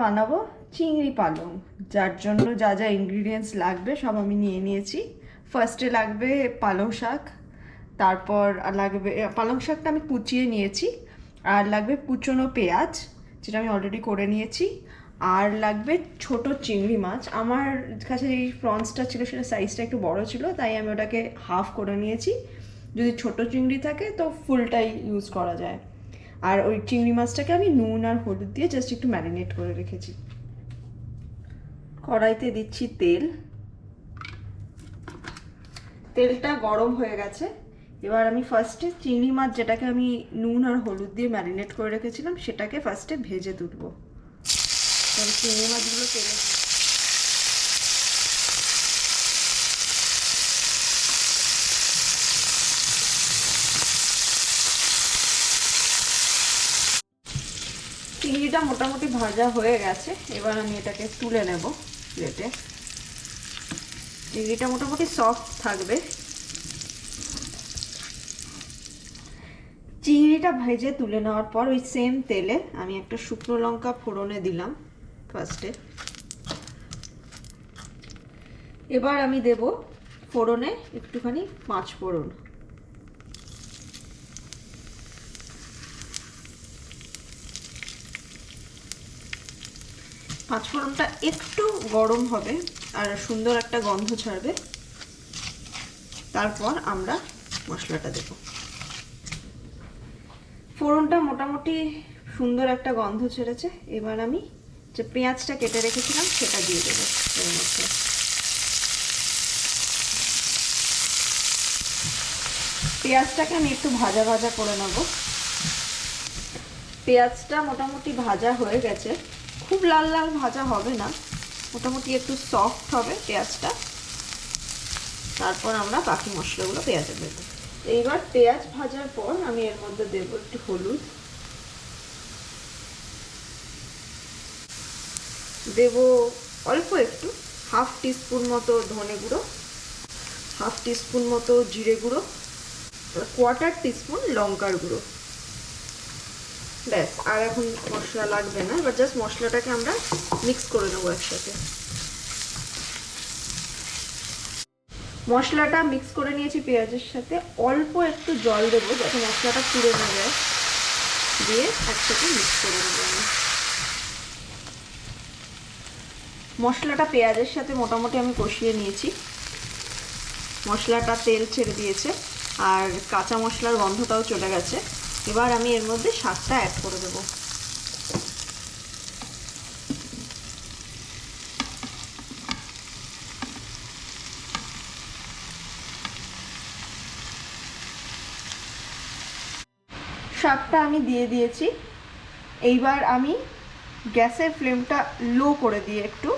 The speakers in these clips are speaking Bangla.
বানাবো চিংড়ি পালং, যার জন্য যা যা ইনগ্রিডিয়েন্টস লাগবে সব আমি নিয়ে নিয়েছি। ফার্স্টে লাগবে পালং শাক, তারপর লাগবে পালং শাকটা আমি কুচিয়ে নিয়েছি, আর লাগবে কুচনো পেঁয়াজ যেটা আমি অলরেডি করে নিয়েছি, আর লাগবে ছোট চিংড়ি মাছ। আমার কাছে এই প্রনসটা ছিল সেটা সাইজটা একটু বড় ছিল, তাই আমি ওটাকে হাফ করে নিয়েছি। যদি ছোট চিংড়ি থাকে তো ফুলটাই ইউজ করা যায়। আর ওই চিংড়ি মাছটাকে আমি নুন আর হলুদ দিয়ে জাস্ট একটু ম্যারিনেট করে রেখেছি। কড়াইতে দিচ্ছি তেল, তেলটা গরম হয়ে গেছে। এবার আমি ফার্স্টে চিংড়ি মাছ যেটাকে আমি নুন আর হলুদ দিয়ে ম্যারিনেট করে রেখেছিলাম সেটাকে ফার্স্টে ভেজে তুলবো। তাহলে চিংড়ি মাছগুলো তেলে চিংড়িটা মোটামুটি ভাজা হয়ে গেছে। এবার আমি এটাকে তুলে নেব প্লেটে। চিংড়িটা মোটামুটি সফট থাকবে। চিংড়িটা ভেজে তুলে নেওয়ার পর ওই সেম তেলে আমি একটা শুকনো লঙ্কা ফোড়নে দিলাম ফার্স্টে। এবার আমি দেব ফোড়নে একটুখানি পাঁচ ফোড়ন। পাঁচফোড়নটা একটু গরম হবে আর সুন্দর একটা গন্ধ ছাড়বে, তারপর আমরা মশলাটা দেব। ফোড়নটা মোটামুটি সুন্দর একটা গন্ধ ছেড়েছে। এবার আমি যে পেঁয়াজটা কেটে রেখেছিলাম সেটা দিয়ে দেবো এর মধ্যে। পেঁয়াজটাকে আমি একটু ভাজা ভাজা করে নেব। পেঁয়াজটা মোটামুটি ভাজা হয়ে গেছে, খুব লাল লাল ভাজা হবে না, মোটামুটি একটু সফট হবে পেঁয়াজটা। তারপর আমরা বাকি মশলাগুলো পেঁয়াজে দেবো। এইবার পেঁয়াজ ভাজার পর আমি এর মধ্যে দেব একটু হলুদ, দেব অল্প একটু হাফ টিস্পুন মতো ধনে গুঁড়ো, হাফ টিস্পুন মতো জিরে গুঁড়ো, কোয়ার্টার টিস্পুন লঙ্কার গুঁড়ো। ব্যাস, আর এখন মশলা লাগবে না। এবার জাস্ট মশলাটাকে আমরা মিক্স করে নেবো একসাথে। মশলাটা মিক্স করে নিয়েছি পেঁয়াজের সাথে। অল্প একটু জল দেবো যাতে মশলাটা পুড়ে না যায়, দিয়ে একসাথে মিক্স করে নেবো আমি। মশলাটা পেঁয়াজের সাথে মোটামুটি আমি কষিয়ে নিয়েছি। মশলাটা তেল ছেড়ে দিয়েছে আর কাঁচা মশলার গন্ধটাও চলে গেছে। এবার আমি এর মধ্যে শাকটা অ্যাড করে দেবো। শাকটা আমি দিয়ে দিয়েছি। এইবার আমি গ্যাসের ফ্লেমটা লো করে দিয়ে একটু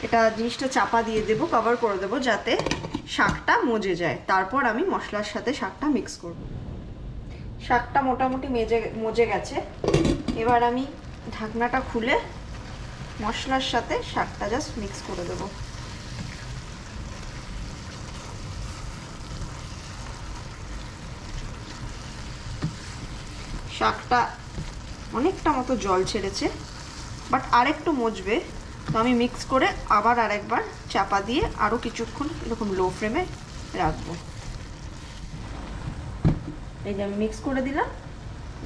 এটা জিনিসটা চাপা দিয়ে দেবো, কভার করে দেবো যাতে শাকটা মজে যায়। তারপর আমি মশলার সাথে শাকটা মিক্স করব। শাকটা মোটামুটি মজে গেছে। এবার আমি ঢাকনাটা খুলে মশলার সাথে শাকটা জাস্ট মিক্স করে দেবো। শাকটা অনেকটা মতো জল ছেড়েছে, বাট আরেকটু মজবে, তো আমি মিক্স করে আবার আরেকবার চাপা দিয়ে আরও কিছুক্ষণ এরকম লো ফ্লেমে রাখবো। এই যে আমি মিক্স করে দিলাম।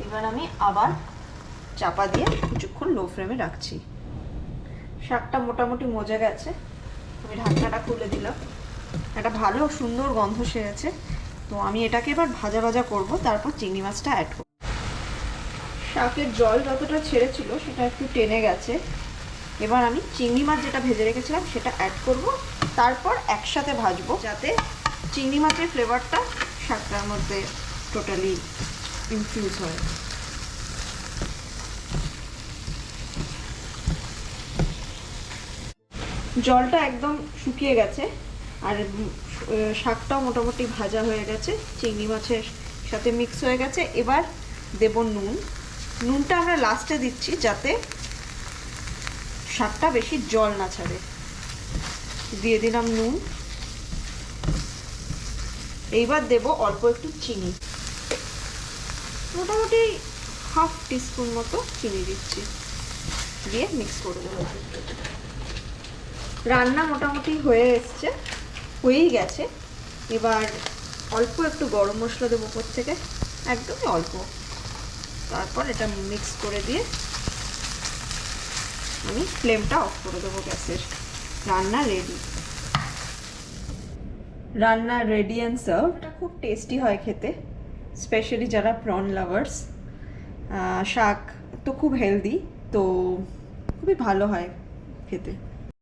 এবার আমি আবার চাপা দিয়ে কিছুক্ষণ লো ফ্লেমে রাখছি। শাকটা মোটামুটি মজে গেছে। আমি ঢাকনাটা খুলে দিলাম। একটা ভালো সুন্দর গন্ধ সেরেছে। তো আমি এটাকে এবার ভাজা ভাজা করবো, তারপর চিংড়ি মাছটা অ্যাড করবো। শাকের জল যতটা ছেড়েছিল সেটা একটু টেনে গেছে। এবার আমি চিংড়ি মাছ যেটা ভেজে রেখেছিলাম সেটা অ্যাড করব, তারপর একসাথে ভাজবো যাতে চিংড়ি মাছের ফ্লেভারটা শাকটার মধ্যে টোটালি ইনফিউজ হয়। জলটা একদম শুকিয়ে গেছে আর শাকটাও মোটামুটি ভাজা হয়ে গেছে, চিংড়ি মাছের সাথে মিক্স হয়ে গেছে। এবার দেব নুন। নুনটা আমরা লাস্টে দিচ্ছি যাতে শাকটা বেশি জল না ছাড়ে। দিয়ে দিলাম নুন। এইবার দেব অল্প একটু চিনি, মোটামুটি হাফ টিস্পুন মতো চিনি দিচ্ছি। দিয়ে মিক্স করে দেবো। রান্না মোটামুটি হয়ে এসছে, হয়েই গেছে। এবার অল্প একটু গরম মশলা দেবো উপর থেকে, একদমই অল্প। তারপর এটা মিক্স করে দিয়ে আমি ফ্লেমটা অফ করে দেবো গ্যাসের। রান্না রেডি। রান্না রেডি অ্যান্ড সার্ভ। এটা খুব টেস্টি হয় খেতে, স্পেশালি যারা প্রন লাভার্স। শাক তো খুব হেলদি, তো খুবই ভালো হয় খেতে।